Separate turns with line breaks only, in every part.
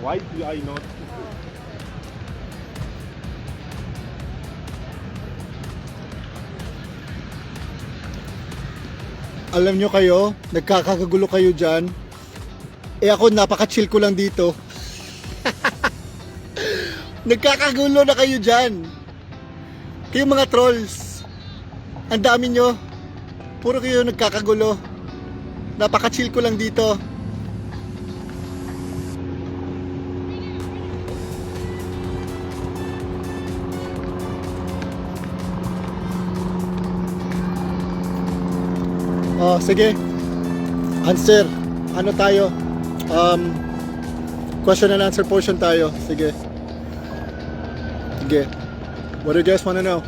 Why do I not?
Alam nyo kayo, nagkakagulo kayo dyan. Eh ako, napaka-chill ko lang dito. Nagkakagulo na kayo dyan. Kayong mga trolls. Ang dami nyo. Puro kayo nagkakagulo. Napaka-chill ko lang dito. Oh, sige. Answer. Ano tayo? Question and answer portion tayo. Sige. Sige. What do you guys wanna know?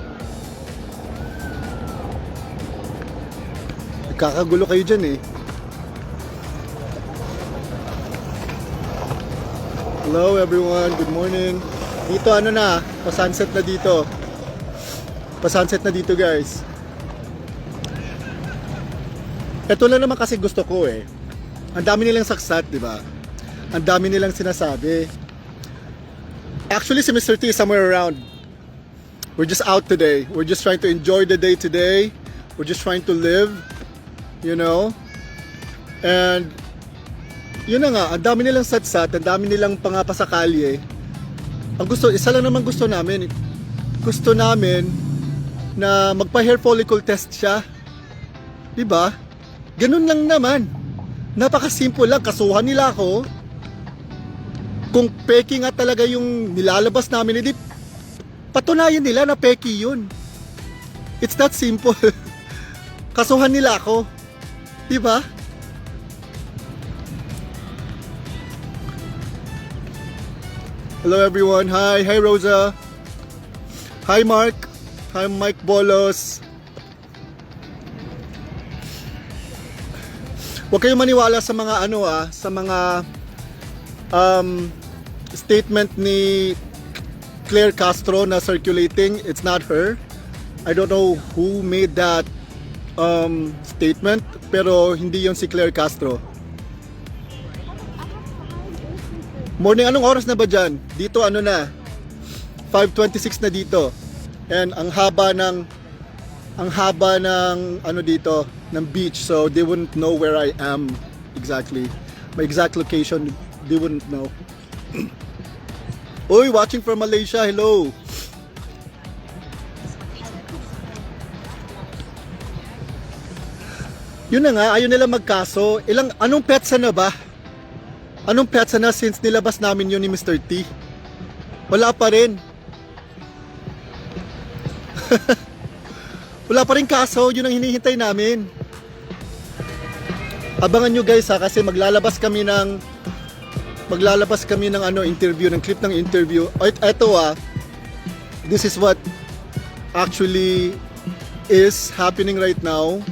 Nagkakagulo kayo dyan eh. Hello everyone, good morning. Dito ano na, pa-sunset na dito. Pa-sunset na dito guys. Ito lang naman kasi gusto ko eh. Ang dami nilang saksat, di ba? Ang dami nilang sinasabi. Actually, si Mr. T is somewhere around. We're just out today. We're just trying to enjoy the day today. We're just trying to live, you know? And, yun na nga, ang dami nilang satsat, ang dami nilang pangapasakali eh. Ang gusto, isa lang naman gusto namin. Gusto namin na magpa-hair follicle test siya. Di ba? Ganun lang naman. Napaka-simple lang. Kasuhan nila ako. Kung peki nga talaga yung nilalabas namin, edi patunayan nila na peki yun. It's that simple. Kasuhan nila ako. Diba? Hello everyone. Hi. Hi Rosa. Hi Mark. Hi Mike Bolos. Huwag kayong maniwala sa mga ano sa mga statement ni Claire Castro na circulating. It's not her. I don't know who made that statement, pero hindi yon si Claire Castro. Morning, anong oras na ba dyan? Dito ano na? 5:26 na dito. And ang haba ng ano dito ng beach, so they wouldn't know where I am exactly. My exact location, they wouldn't know. Uy, watching from Malaysia, hello. Yun na nga, ayaw nila magkaso. Anong petsa na ba? Anong petsa na since nilabas namin yun ni Mr. T? Wala pa rin. Wala pa rin kaso, yun ang hinihintay namin. Abangan nyo guys kasi maglalabas kami ng interview, ng clip ng interview. Ito this is what actually is happening right now.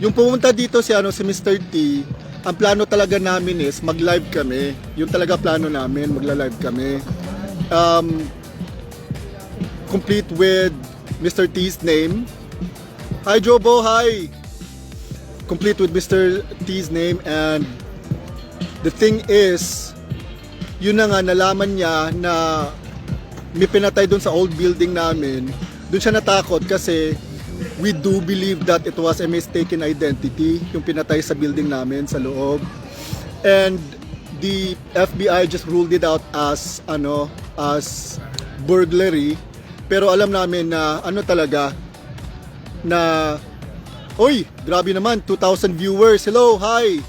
Yung pumunta dito si Mr. T, ang plano talaga namin is mag-live kami. Yung talaga plano namin, magla-live kami. Complete with Mr. T's name. Hi Jobo, hi! Complete with Mr. T's name, and the thing is, yun na nga, nalaman niya na may pinatay dun sa old building namin. Dun siya natakot kasi we do believe that it was a mistaken identity, yung pinatay sa building namin sa loob. And the FBI just ruled it out as burglary. Pero alam namin na talaga na oy, grabe naman, 2,000 viewers. Hello, hi.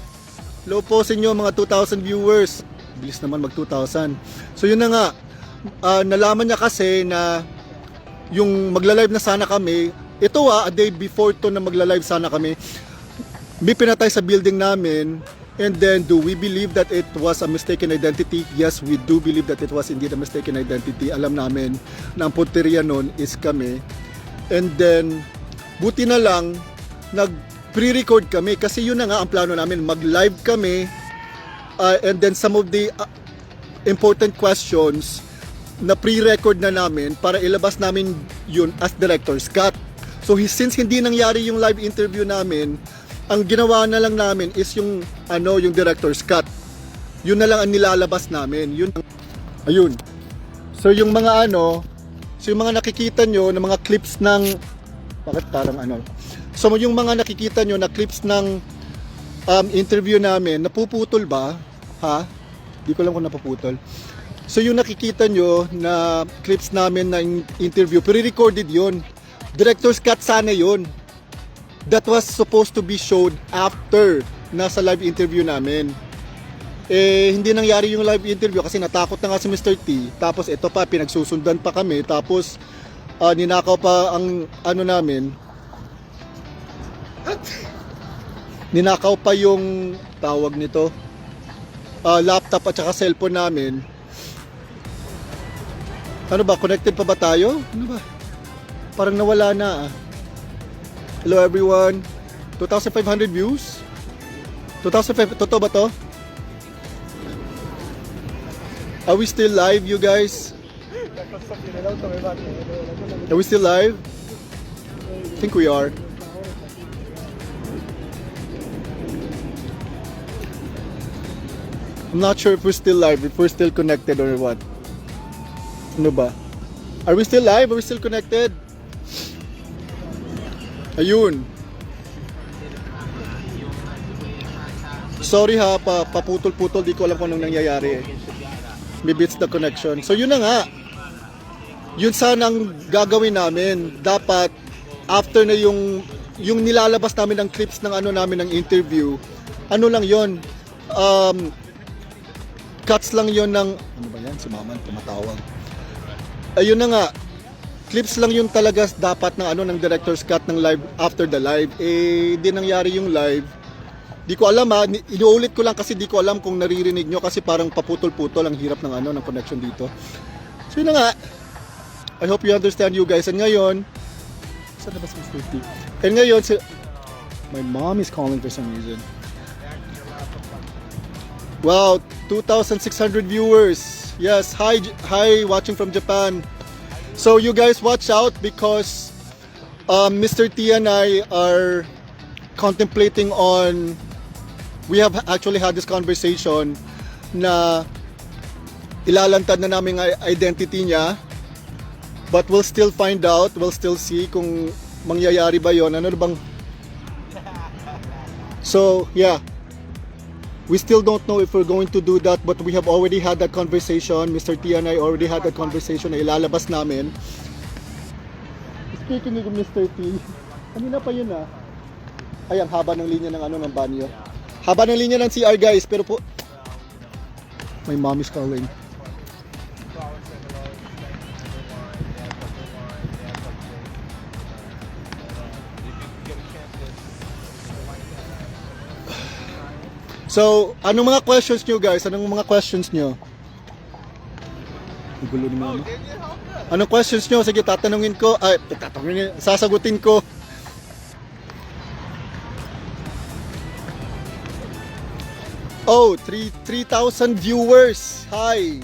Hello po sa inyo mga 2,000 viewers. Bilis naman mag 2,000. So yun na nga, nalaman niya kasi na yung magla-live na sana kami, ito a day before to na magla-live sana kami, may pinatay sa building namin. And then, do we believe that it was a mistaken identity? Yes, we do believe that it was indeed a mistaken identity. Alam namin na ang punteriya nun is kami. And then, buti na lang, nag-pre-record kami kasi yun na nga ang plano namin. Mag-live kami and then some of the important questions na pre-record na namin para ilabas namin yun as director's cut. So, since hindi nangyari yung live interview namin, ang ginawa na lang namin is yung director's cut. yun na lang ang nilalabas namin. Ayun. So yung mga so yung mga nakikita nyo na mga clips ng, bakit parang So yung mga nakikita nyo na clips ng interview namin, napuputol ba? Ha? Di ko alam kung napuputol. So yung nakikita nyo na clips namin na interview, pre-recorded yun. Director's cut sana yun. That was supposed to be showed after nasa live interview namin. Hindi nangyari yung live interview kasi natakot na nga si Mr. T. Tapos ito pa, pinagsusundan pa kami. Tapos ninakaw pa ang namin. Ninakaw pa yung tawag nito, laptop at saka cellphone namin. Ano ba, connected pa ba tayo? Ano ba? Parang nawala na. Hello everyone. 2,500 views? 2,500, totoo ba to? Are we still live, you guys? Are we still live? I think we are. I'm not sure if we're still live, if we're still connected or what. Ano ba? Are we still live? Are we still connected? Ayun. Sorry ha, paputol-putol, di ko alam kung anong nangyayari. Maybe it's the connection. So yun na nga. Yun sanang gagawin namin. Dapat after na yung nilalabas namin ng clips ng namin ng interview. Ano lang yon? Cuts lang yon ng ano ba yan? Si Maman tumatawag. Ayun na nga. Clips lang yun talaga dapat ng ng director's cut ng live after the live. Hindi nangyari yung live. Di ko alam ha, inuulit ko lang kasi di ko alam kung naririnig nyo kasi parang paputol-putol, ang hirap ng ng connection dito. So yun na nga. I hope you understand you guys. And ngayon, saan na ba si Mr. T? And ngayon, my mom is calling for some reason. Wow, 2,600 viewers. Yes, hi watching from Japan. So you guys watch out because Mr. T and I are contemplating on, we have actually had this conversation na ilalantad na namin ang identity niya, but we'll still find out, we'll still see kung mangyayari ba yon. Ano bang, so yeah, we still don't know if we're going to do that, but we have already had that conversation. Mr. T and I already had that conversation na ilalabas namin. Speaking of Mr. T, kanina pa yun ah. Ay, ang haba ng linya ng ng banyo. Haba ng linya ng CR guys, pero po my mom is calling. So, anong mga questions nyo guys? Anong mga questions nyo? Ang gulo ni mama. Anong questions nyo? Sige, tatanungin ko. Ay, sasagutin ko. Oh, 3,000 viewers. Hi.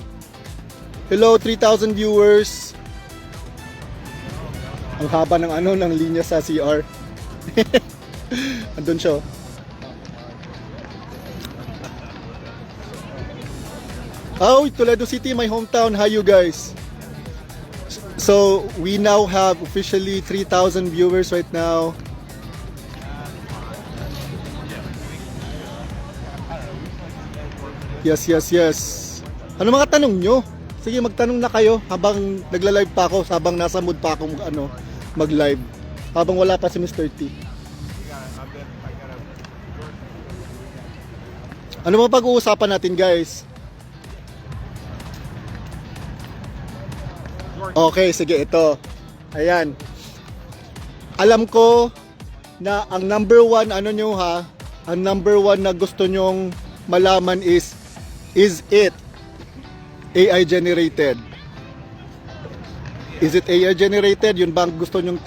Hello, 3,000 viewers. Ang haba ng ng linya sa CR. Andun siya. Oh, Toledo City, my hometown. Hi, you guys. So, we now have officially 3,000 viewers right now. Yes, yes, yes. Ano mga tanong nyo? Sige, magtanong na kayo habang nagla-live pa ako, habang nasa mood pa ako mag-live. Habang wala pa si Mr. T. Ano ba pag-uusapan natin, guys? Okay, sige, ito. Ayan. Alam ko na ang number one, nyo ha, ang number one na gusto nyong malaman is it AI generated? Is it AI generated? Yun ba ang gusto nyong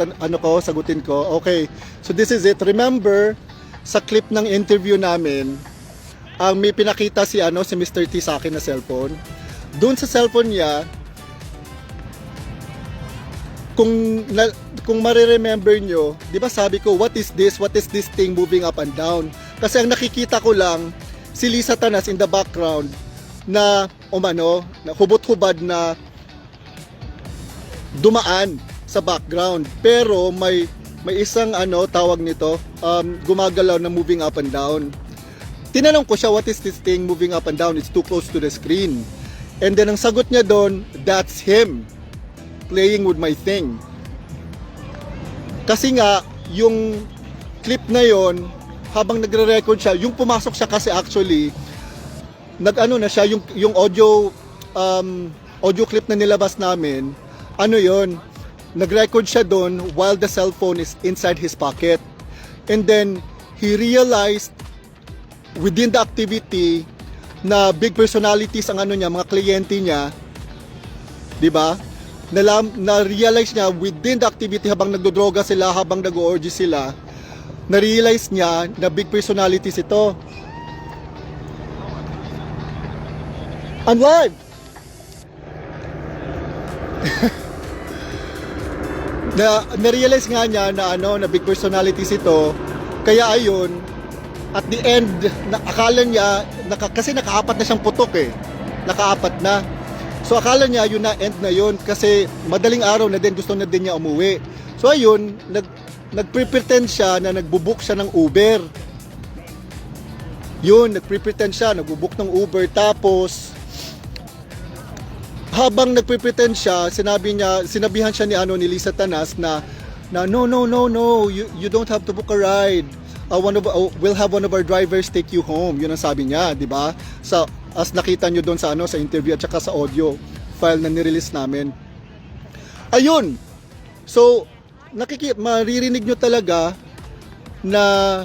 sagutin ko? Okay, so this is it. Remember, sa clip ng interview namin, may pinakita si Mr. T sa akin na cellphone. Doon sa cellphone niya, kung mare-remember nyo, di ba sabi ko, what is this thing moving up and down? Kasi ang nakikita ko lang, si Lisa Tanas in the background, na umano, na hubot-hubad na dumaan sa background. Pero may isang tawag nito, gumagalaw na moving up and down. Tinanong ko siya, what is this thing moving up and down? It's too close to the screen. And then ang sagot niya doon, that's him playing with my thing. Kasi nga, yung clip na yon, habang nagre-record siya, yung pumasok siya kasi actually, na siya, yung audio clip na nilabas namin, yon, nag-record siya doon while the cellphone is inside his pocket. And then, he realized within the activity na big personalities ang niya, mga kliyente niya, di ba? Na-realize niya within the activity habang nagdodroga sila, habang nag-orgy sila, na-realize niya na big personalities ito. I'm live! Na-realize nga niya na na big personalities ito, kaya ayun, at the end, akala niya, kasi nakaapat na siyang putok nakaapat na. So akala niya yun na end na yun kasi madaling araw na din, gusto na din niya umuwi. So ayun, nagpre-pretend siya na nagbubook siya ng Uber. Yun, nagpre-pretend siya, nagbubook ng Uber. Tapos, habang nagpre-pretend siya, sinabihan siya ni Lisa Tanas na no, you don't have to book a ride. We'll have one of our drivers take you home. Yun ang sabi niya, di ba? As nakita nyo doon sa sa interview at saka sa audio file na nirelease namin. Ayun. So, maririnig nyo talaga na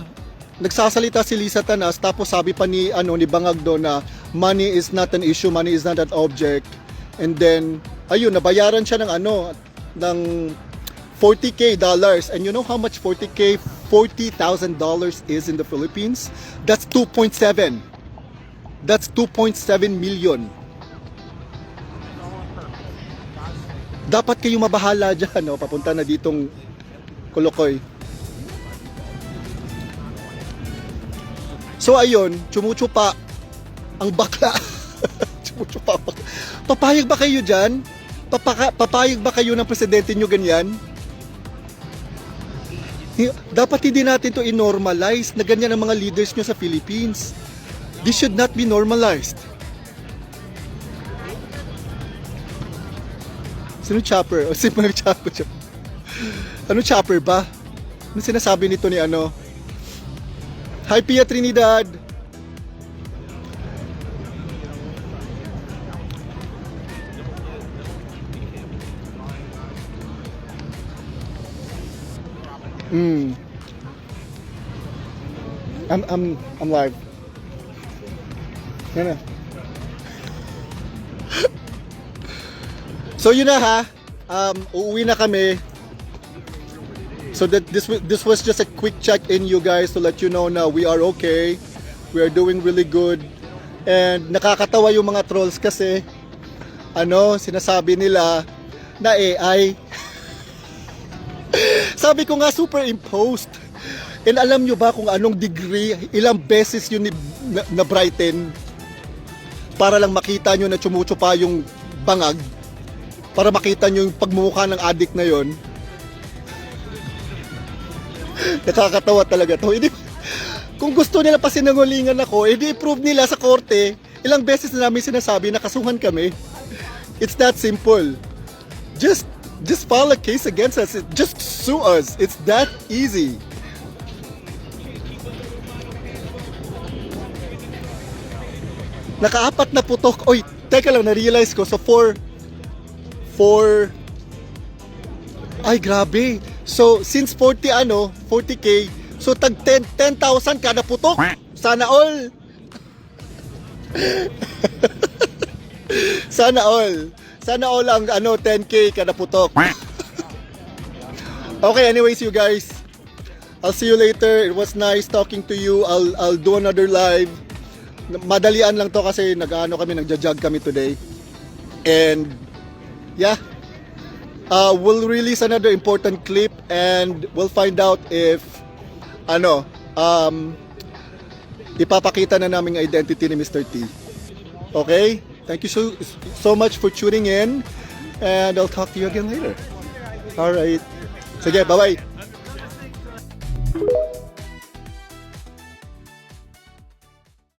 nagsasalita si Lisa Tanas, tapos sabi pa ni Bangag doon na money is not an issue, money is not an object. And then, ayun, nabayaran siya ng $40,000. And you know how much $40,000 is in the Philippines? That's 2.7. That's 2.7 million. Dapat kayo mabahala dyan, papunta na ditong Kolokoy. So ayun, tsumutsupa ang bakla. Tsumutsupa. Papayag ba kayo dyan? Papayag ba kayo ng presidente nyo ganyan? Dapat hindi natin to i-normalize na ganyan ang mga leaders nyo sa Philippines. This should not be normalized. Sino chopper? O sino chopper? Ano chopper ba? Ano sinasabi nito ni Hi Pia Trinidad. I'm live. Yan na. So yun na ha. Uuwi na kami. So that this was just a quick check-in, you guys, to let you know na we are okay. We are doing really good. And nakakatawa yung mga trolls kasi sinasabi nila na AI. Sabi ko nga superimposed. And alam nyo ba kung anong degree, ilang beses yun na brighten para lang makita nyo na tsumutsupa yung bangag, para makita nyo yung pagmumukha ng addict na yon. Nakakatawa talaga to. Kung gusto nila pa sinangulingan ako, i-prove nila sa korte. Ilang beses na namin sinasabi na kasuhan kami. It's that simple. Just file a case against us. Just sue us. It's that easy. Nakaapat na putok. Oy, teka lang, na-realize ko. So, 4 ay, grabe. So, since 40K, so tag 10,000 kada putok. Sana all. Sana all ang 10K kada putok. Okay, anyways, you guys. I'll see you later. It was nice talking to you. I'll do another live. Madalian lang to kasi nagja-jog kami today. And yeah. We'll release another important clip and we'll find out if ipapakita na namin ang identity ni Mr. T. Okay? Thank you so much for tuning in. And I'll talk to you again later. Alright. Sige, bye-bye.